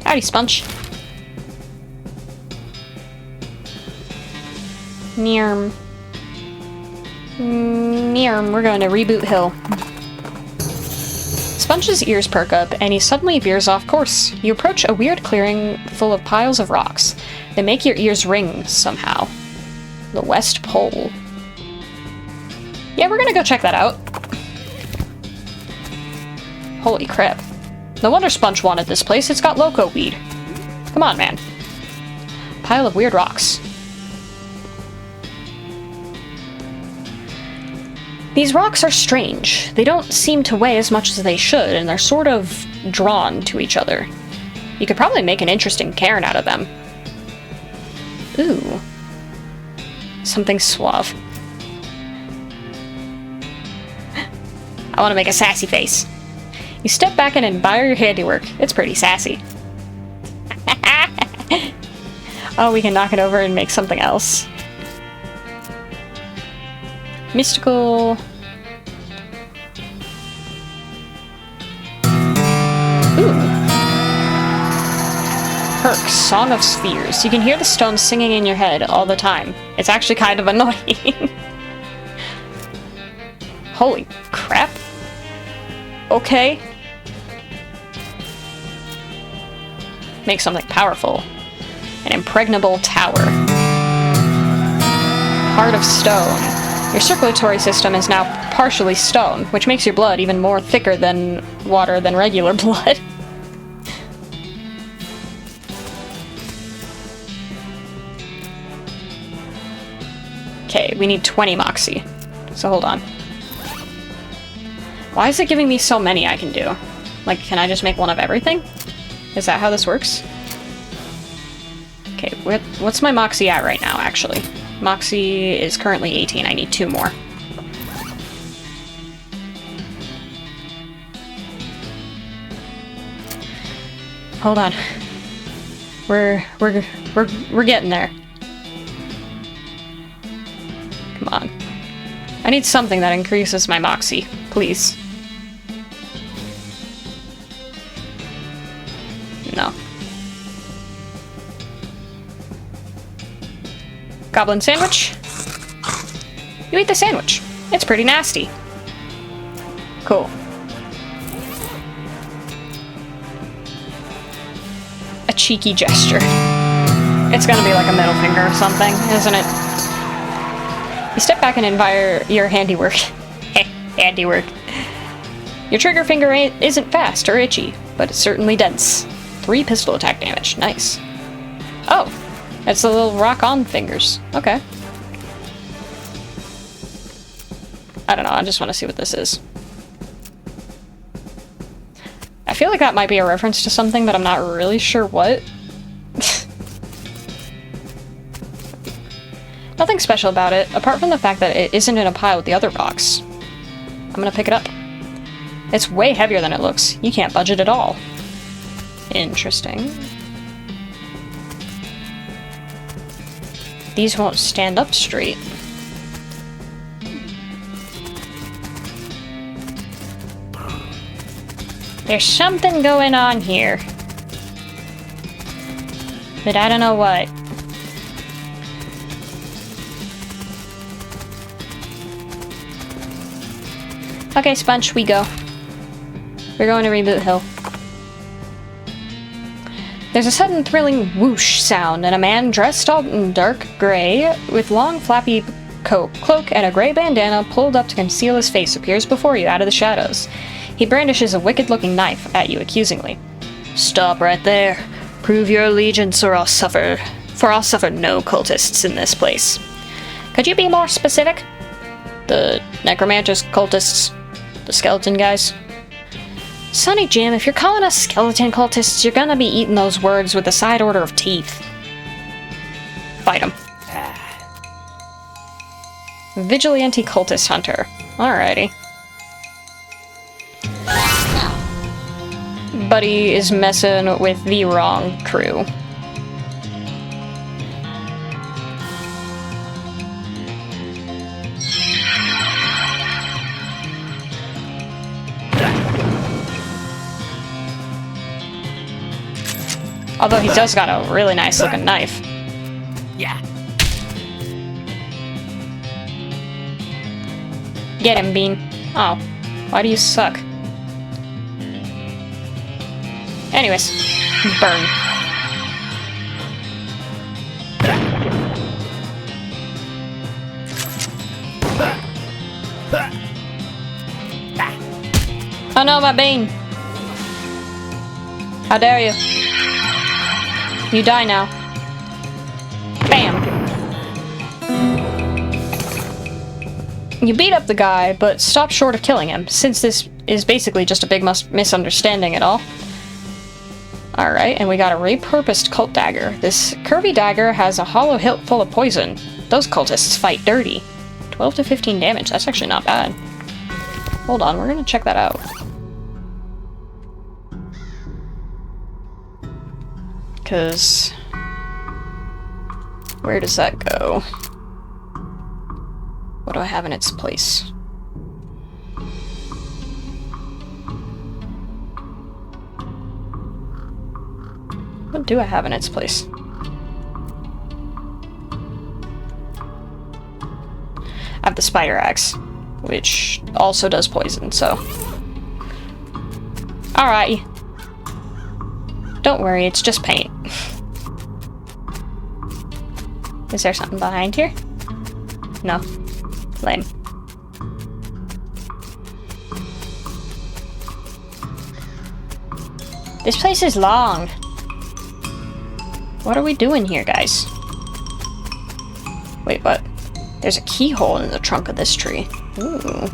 Howdy, Sponge. Nearm. We're going to Reboot Hill. Sponge's ears perk up, and he suddenly veers off course. You approach a weird clearing full of piles of rocks. They make your ears ring, somehow. The West Pole. Yeah, we're gonna go check that out. Holy crap. No wonder Sponge wanted this place, it's got loco weed. Come on, man. Pile of weird rocks. These rocks are strange. They don't seem to weigh as much as they should, and they're sort of drawn to each other. You could probably make an interesting cairn out of them. Ooh. Something suave. I want to make a sassy face. You step back and admire your handiwork. It's pretty sassy. Oh, we can knock it over and make something else. Mystical... Ooh. Perk, Song of Spheres. You can hear the stones singing in your head all the time. It's actually kind of annoying. Holy crap. Okay. Make something powerful. An impregnable tower. Heart of Stone. Your circulatory system is now partially stone, which makes your blood even more thicker than water than regular blood. Okay, we need 20 Moxie. So hold on. Why is it giving me so many I can do? Like, can I just make one of everything? Is that how this works? Okay, what's my Moxie at right now, actually? Moxie is currently 18. I need 2 more. Hold on. We're getting there. Come on. I need something that increases my Moxie, please. No. Goblin sandwich? You eat the sandwich. It's pretty nasty. Cool. A cheeky gesture. It's gonna be like a middle finger or something, isn't it? You step back and admire your handiwork. Handiwork. Your trigger finger isn't fast or itchy, but it's certainly dense. 3 pistol attack damage. Nice. Oh. It's the little rock-on fingers. Okay. I don't know, I just want to see what this is. I feel like that might be a reference to something, but I'm not really sure what. Nothing special about it, apart from the fact that it isn't in a pile with the other rocks. I'm gonna pick it up. It's way heavier than it looks. You can't budge it at all. Interesting. These won't stand up straight. There's something going on here. But I don't know what. Okay, Sponge, we go. We're going to Reboot Hill. There's a sudden thrilling whoosh sound, and a man dressed all in dark gray, with long flappy cloak and a gray bandana pulled up to conceal his face, appears before you out of the shadows. He brandishes a wicked-looking knife at you accusingly. Stop right there. Prove your allegiance or I'll suffer no cultists in this place. Could you be more specific? The necromancers cultists. The skeleton guys. Sonny Jim, if you're calling us skeleton cultists, you're gonna be eating those words with a side order of teeth. Fight him. Vigilante cultist hunter. Alrighty. Buddy is messing with the wrong crew. Although he does got a really nice looking knife. Yeah. Get him, Bean. Oh, why do you suck? Anyways, burn. Oh no, my Bean! How dare you? You die now. Bam! You beat up the guy, but stop short of killing him, since this is basically just a big misunderstanding at all. Alright, and we got a repurposed cult dagger. This curvy dagger has a hollow hilt full of poison. Those cultists fight dirty. 12 to 15 damage, that's actually not bad. Hold on, we're gonna check that out. Because... where does that go? What do I have in its place? What do I have in its place? I have the spider axe, which also does poison, so... Alright. Don't worry, it's just paint. Is there something behind here? No. Lame. This place is long. What are we doing here, guys? Wait, what? There's a keyhole in the trunk of this tree. Ooh.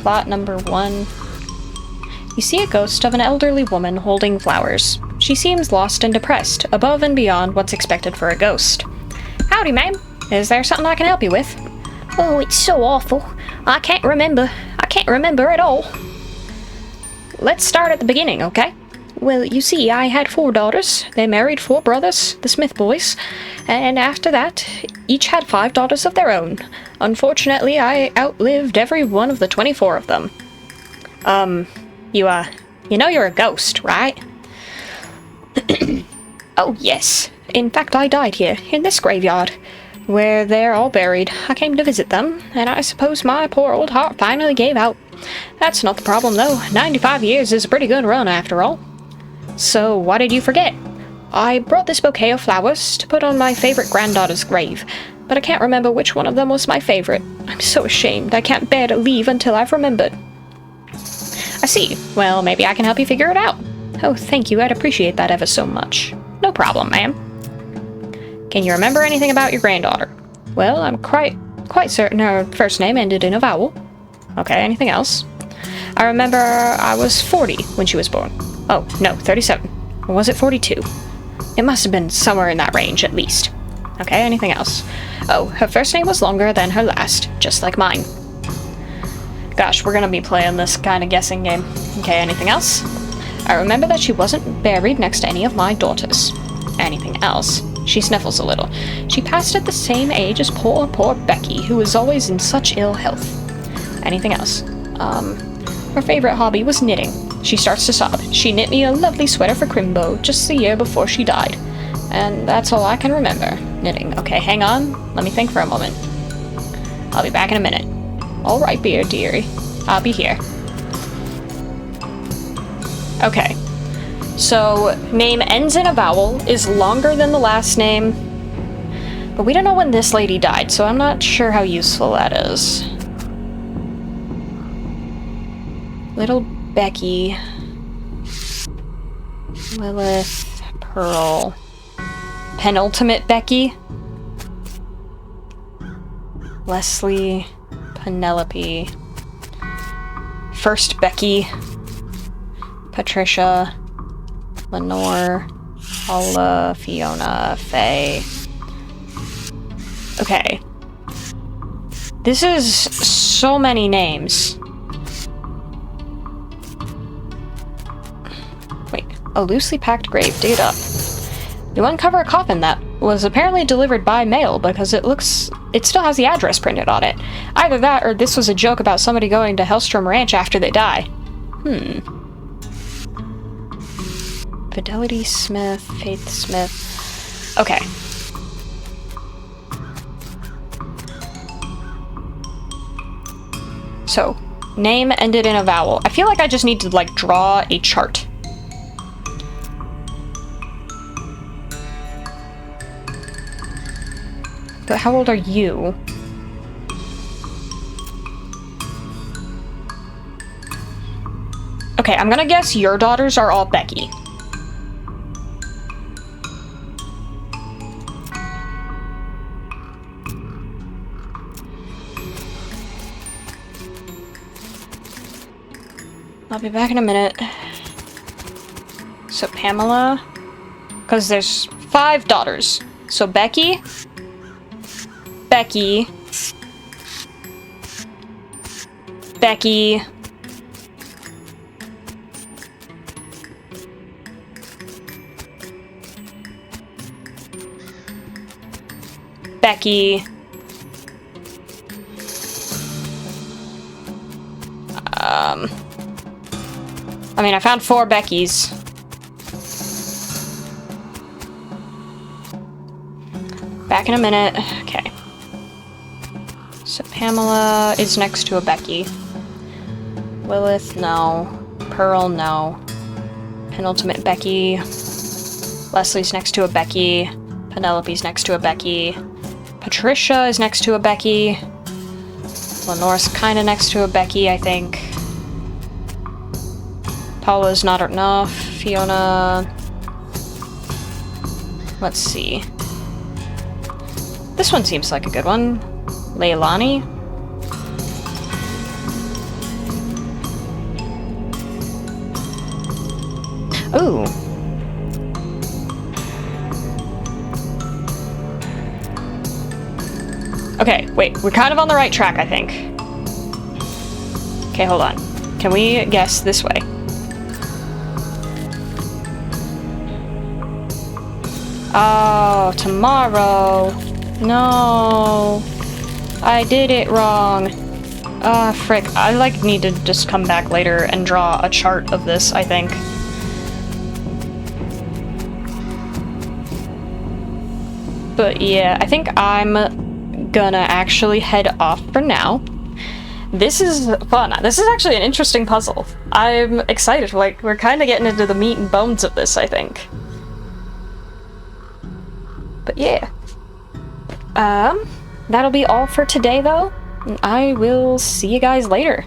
Plot number 1. You see a ghost of an elderly woman holding flowers. She seems lost and depressed, above and beyond what's expected for a ghost. Howdy, ma'am. Is there something I can help you with? Oh, it's so awful. I can't remember. I can't remember at all. Let's start at the beginning, okay? Well, you see, I had 4 daughters. They married 4 brothers, the Smith boys. And after that, each had 5 daughters of their own. Unfortunately, I outlived every one of the 24 of them. You know you're a ghost, right? Oh, yes. In fact, I died here, in this graveyard, where they're all buried. I came to visit them, and I suppose my poor old heart finally gave out. That's not the problem, though. 95 years is a pretty good run, after all. So, why did you forget? I brought this bouquet of flowers to put on my favorite granddaughter's grave, but I can't remember which one of them was my favorite. I'm so ashamed. I can't bear to leave until I've remembered. I see. Well, maybe I can help you figure it out. Oh, thank you. I'd appreciate that ever so much. No problem, ma'am. Can you remember anything about your granddaughter? Well, I'm quite certain her first name ended in a vowel. Okay, anything else? I remember I was 40 when she was born. Oh, no, 37. Or was it 42? It must have been somewhere in that range, at least. Okay, anything else? Oh, her first name was longer than her last, just like mine. Gosh, we're gonna be playing this kind of guessing game. Okay, anything else? I remember that she wasn't buried next to any of my daughters. Anything else? She sniffles a little. She passed at the same age as poor Becky, who was always in such ill health. Anything else? Her favorite hobby was knitting. She starts to sob. She knit me a lovely sweater for Crimbo just the year before she died. And that's all I can remember. Knitting. Okay, hang on. Let me think for a moment. I'll be back in a minute. Alright, dearie. I'll be here. Okay. So, name ends in a vowel, is longer than the last name, but we don't know when this lady died, so I'm not sure how useful that is. Little Becky, Lilith, Pearl, Penultimate Becky, Leslie, Penelope, First Becky, Patricia, Lenore, Paula, Fiona, Faye. Okay. This is so many names. Wait, a loosely packed grave. Dig it up. You uncover a coffin that was apparently delivered by mail because it still has the address printed on it. Either that or this was a joke about somebody going to Hellstrom Ranch after they die. Fidelity Smith, Faith Smith. Okay. So, name ended in a vowel. I feel like I just need to, like, draw a chart. But how old are you? Okay, I'm gonna guess your daughters are all Becky. I'll be back in a minute. So Pamela, because there's 5 daughters. So Becky, Becky, Becky, Becky, I mean, I found 4 Beckys. Back in a minute. Okay. So Pamela is next to a Becky. Lilith, no. Pearl, no. Penultimate Becky. Leslie's next to a Becky. Penelope's next to a Becky. Patricia is next to a Becky. Lenore's kinda next to a Becky, I think. Paula's not enough. Fiona... Let's see. This one seems like a good one. Leilani? Ooh. Okay, wait. We're kind of on the right track, I think. Okay, hold on. Can we guess this way? Oh, tomorrow. No. I did it wrong. Frick. I, like, need to just come back later and draw a chart of this, I think. But yeah, I think I'm gonna actually head off for now. This is fun. This is actually an interesting puzzle. I'm excited. Like, we're kind of getting into the meat and bones of this, I think. But yeah. That'll be all for today, though. I will see you guys later.